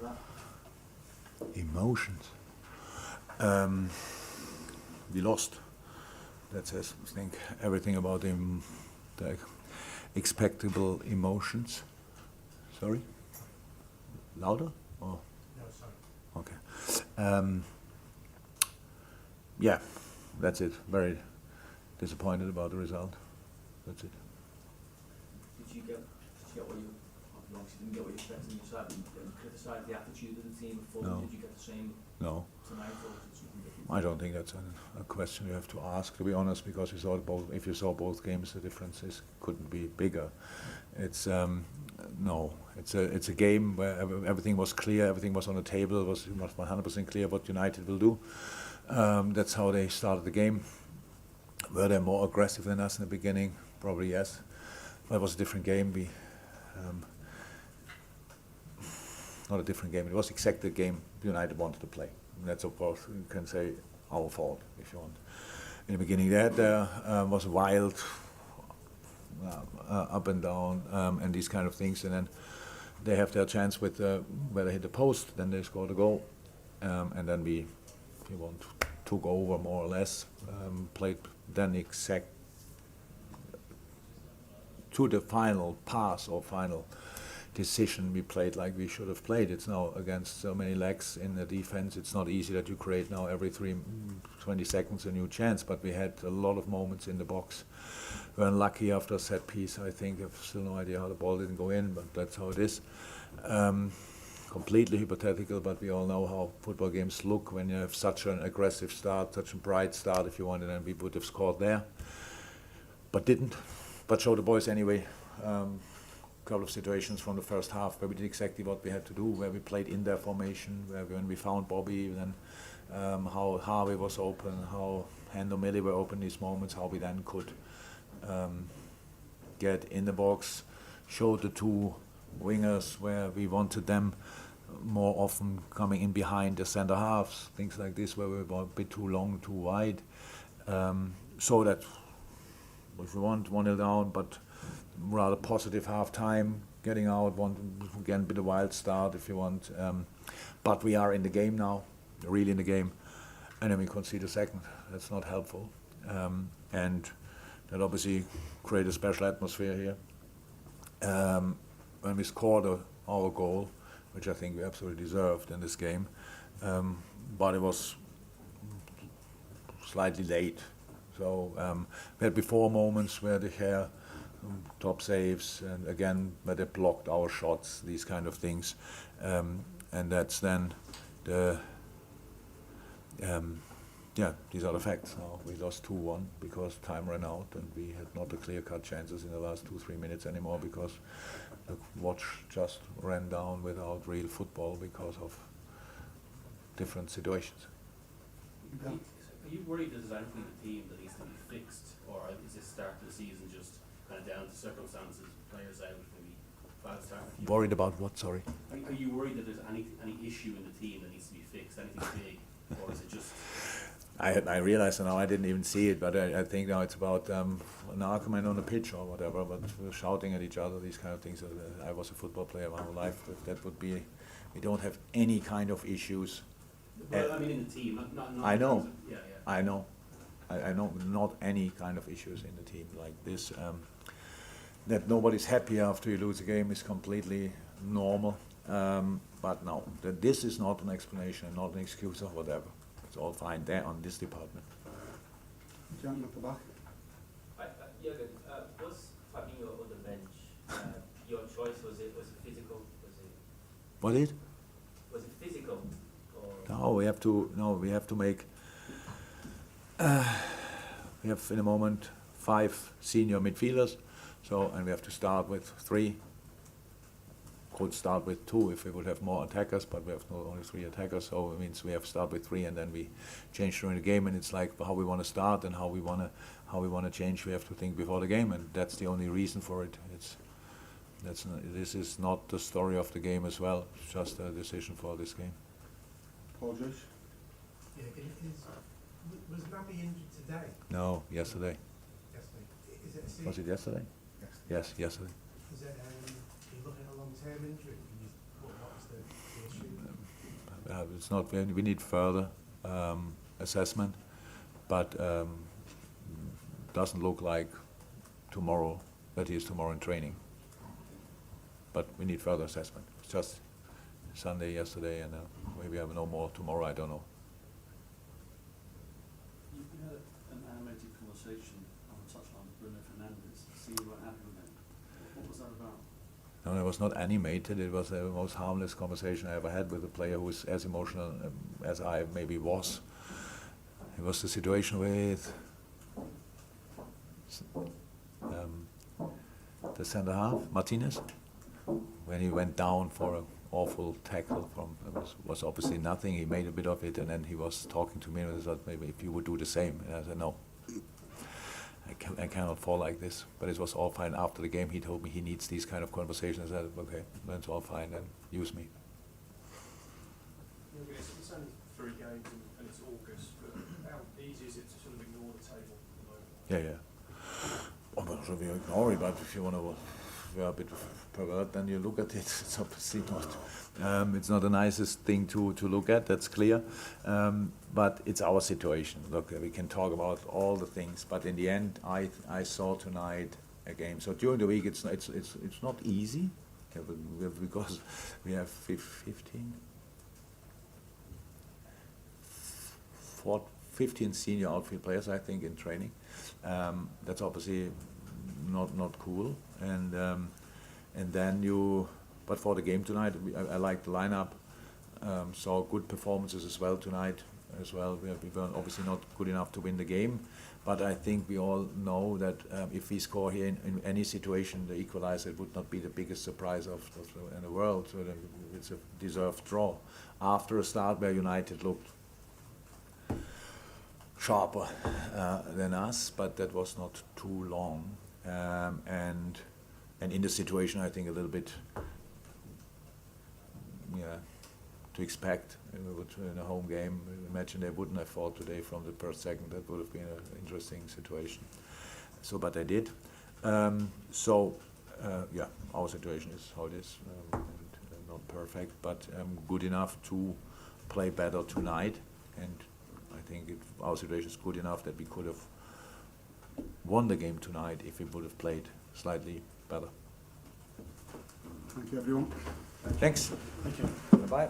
to that? Emotions. We lost. That says, I think, everything about the expectable emotions. Sorry? Louder? Or? No, sorry. Okay. Yeah, that's it. Very disappointed about the result. That's it. Did you get what you obviously didn't get what you expected? You said you criticised the attitude of the team at full. No. Did you get the same No. tonight, or was it something different? I don't think that's a question you have to ask, to be honest, because we saw both. If you saw both games, the differences couldn't be bigger. It's no, it's a game where everything was clear, everything was on the table, it was 100% clear what United will do. That's how they started the game. Were they more aggressive than us in the beginning? Probably yes. But it was a different game. Not a different game. It was exactly the game United wanted to play. And that's, of course, you can say our fault if you want. In the beginning, there was wild, up and down, and these kind of things. And then they have their chance with where they hit the post. Then they scored a goal, and then we took over more or less. Played then exact to the final pass or final decision. We played like we should have played. It's now against so many legs in the defense. It's not easy that you create now every 20 seconds a new chance, but we had a lot of moments in the box. We were unlucky after a set piece, I think. I've still no idea how the ball didn't go in, but that's how it is. Completely hypothetical, but we all know how football games look when you have such an aggressive start, such a bright start, if you wanted, and we would have scored there. But didn't. But showed the boys anyway. Couple of situations from the first half where we did exactly what we had to do, where we played in their formation, where when we found Bobby, then how Harvey was open, how Hendo Millie were open these moments, how we then could get in the box, show the two wingers where we wanted them more often coming in behind the center halves, things like this where we were a bit too long, too wide, so that if we want 1-0 down, but rather positive half time, getting out, again, a bit of wild start if you want. But we are in the game now, really in the game, and then we concede a second. That's not helpful. And that obviously created a special atmosphere here. When we scored our goal, which I think we absolutely deserved in this game, but it was slightly late. So we had before moments where the hair top saves, and again where they blocked our shots, these kind of things, and that's then these are the facts. Now we lost 2-1 because time ran out, and we had not the clear-cut chances in the last 2-3 minutes anymore because the watch just ran down without real football because of different situations. Are you worried that there's anything in the team that needs to be fixed, or is this start of the season just kind of down to circumstances, players out, maybe bad start? Worried about what? Sorry. Are you worried that there's any issue in the team that needs to be fixed, anything big, or is it just? I realize now I didn't even see it, but I think now it's about an argument on the pitch or whatever, but we're shouting at each other, these kind of things. I was a football player my whole life. That would be, we don't have any kind of issues. Well, I mean in the team, not I know. in terms of, yeah. I know. I know not any kind of issues in the team like this. That nobody's happy after you lose a game is completely normal. But no, this is not an explanation, not an excuse or whatever. It's all fine there on this department. Gentleman at the back. Jurgen, was Fabinho on the bench your choice? Was it physical? What is? Was it physical? Or No, we have to make. We have in a moment 5 senior midfielders, and we have to start with 3. Could start with 2 if we would have more attackers, but we have only 3 attackers, so it means we have to start with 3, and then we change during the game. And it's like how we want to start and how we want to change. We have to think before the game, and that's the only reason for it. This is not the story of the game as well. It's just a decision for this game. Paul Joyce. Yeah, was Naby injured today? No, yesterday. Yesterday. Is it a season? Was it yesterday? Yes, yesterday. Is it, are you looking at a long-term injury? What was the issue? It's not. We need further assessment, but doesn't look like tomorrow that he is tomorrow in training. But we need further assessment. It's just Sunday yesterday, and maybe have no more tomorrow. I don't know. You had an animated conversation on the touchline with Bruno Fernandes. See, you weren't happy with him. What was that about? No, it was not animated. It was the most harmless conversation I ever had with a player who was as emotional as I maybe was. It was the situation with the centre half, Martinez, when he went down for an awful tackle from, was obviously nothing. He made a bit of it, and then he was talking to me, and I thought maybe if you would do the same. And I said, no, I cannot fall like this. But it was all fine. After the game, he told me he needs these kind of conversations. I said, okay, that's all fine, then use me. Yeah, it's only 3 games and it's August, but how easy is it to sort of ignore the table at the moment? Yeah. Oh, but so we ignore it, but if you want to be a bit pervert, then you look at it. It's obviously not. It's not the nicest thing to look at. That's clear. But it's our situation. Look, we can talk about all the things, but in the end, I saw tonight a game. So during the week, it's not easy, because we have 15 senior outfield players, I think, in training. That's obviously not cool. And then but for the game tonight, I like the lineup. Saw good performances as well tonight. As well, we were obviously not good enough to win the game, but I think we all know that if we score here in any situation, the equalizer, it would not be the biggest surprise in the world. So it's a deserved draw. After a start where United looked sharper than us, but that was not too long, and in the situation, I think a little bit, to expect in a home game. Imagine they wouldn't have fought today from the first second. That would have been an interesting situation. So, but they did. Our situation is how it is, and not perfect, but good enough to play better tonight. And I think our situation is good enough that we could have won the game tonight if we would have played slightly better. Thank you, everyone. Thanks. Thank you. Bye.